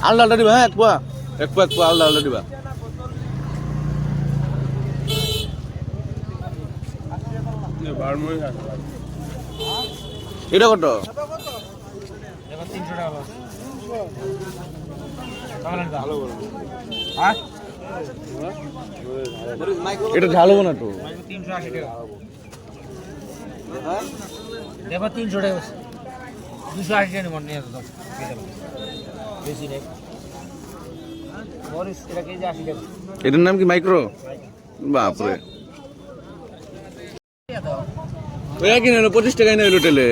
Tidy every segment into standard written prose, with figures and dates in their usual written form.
আলাদা দিবা হ্যাঁ এক পোয়া আলাদা দিবা এটা কত এটা ঝাল হবো না তো 380 টাকা দেবা 300 টাকা 280 টাকা মনে নিয়ে দাও বেশি নেই মরিস এটা কেজি 80 টাকা এটার নাম কি মাইক্রো বাপরে ওই কিনে 25 টাকা নিয়ে হোটেলে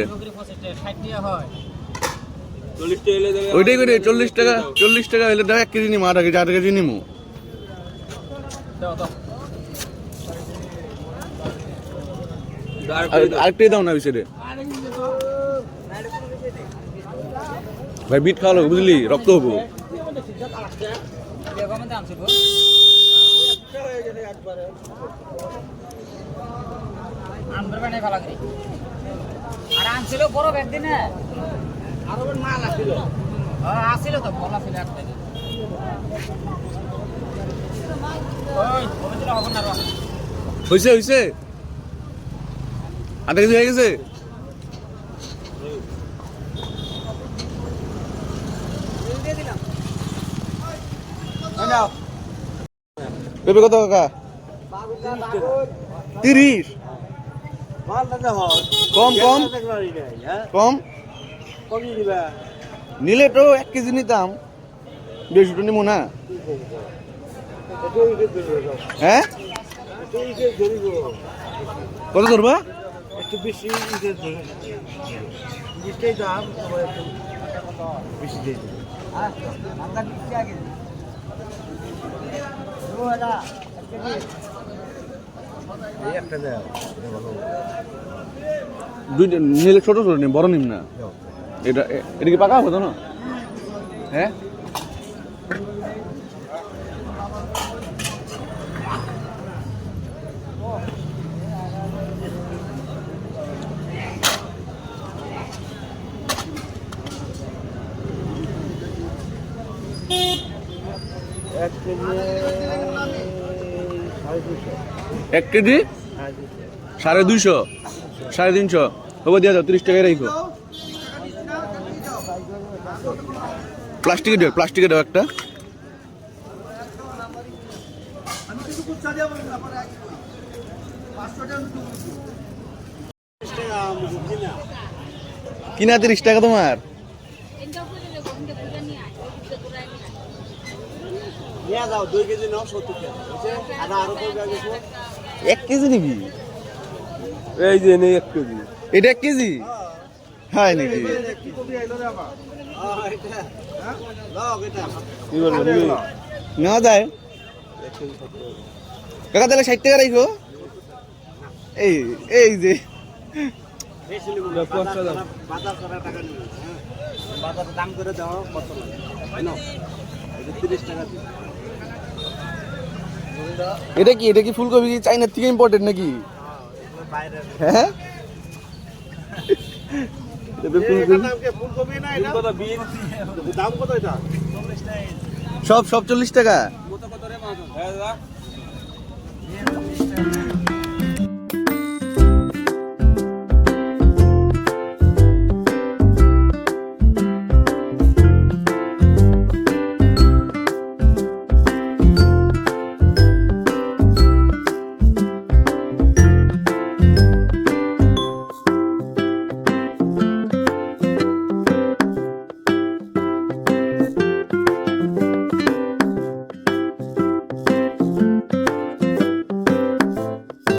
60 টাকা হয় ওইটাই করে 40 টাকা হলে দাও 1 কেজি নিমু 8 কেজি নিমু আরেকটাই দাও না বিশেষে ভাই বিট খাওয়া লাগবে বুঝলি রক্ত হবো আর আনছিল বড় ব্যাগ দিনে আরো মাল আসছিল আসছিল তো বলা ছিল একটা হয়েছে 8 কেজি হয়ে গেছে পেঁপে কত কাকা 30 কম নিলে তো 1 কেজি নিতাম 200 নিমো না হ্যাঁ কত ধরবা একটু বেশি দাম বেশি দিয়ে দুইটা নিলে ছোট নিম বড় নিম না এটা কি পাকা হতো না হ্যাঁ এক কেজি 250 350 হবে দিয়ে দাও 30 টাকায় রাখো প্লাস্টিকে দাও একটা কিনা 30 টাকা তোমার যাও 2 কেজি নাও 70 টাকা আরো 1 কেজি নিবি এই যে নেই 1 কেজি এটা 1 কেজি হ্যাঁ নাকি না যায় কাকা তাহলে 60 টাকা রাখো এই যে দাম করে দাও কত লাগে 30 টাকা এটা কি ফুলকপি কি চাইনার থেকে ইম্পোর্টেড নাকি হ্যাঁ দাম কত এটা সব 40 টাকা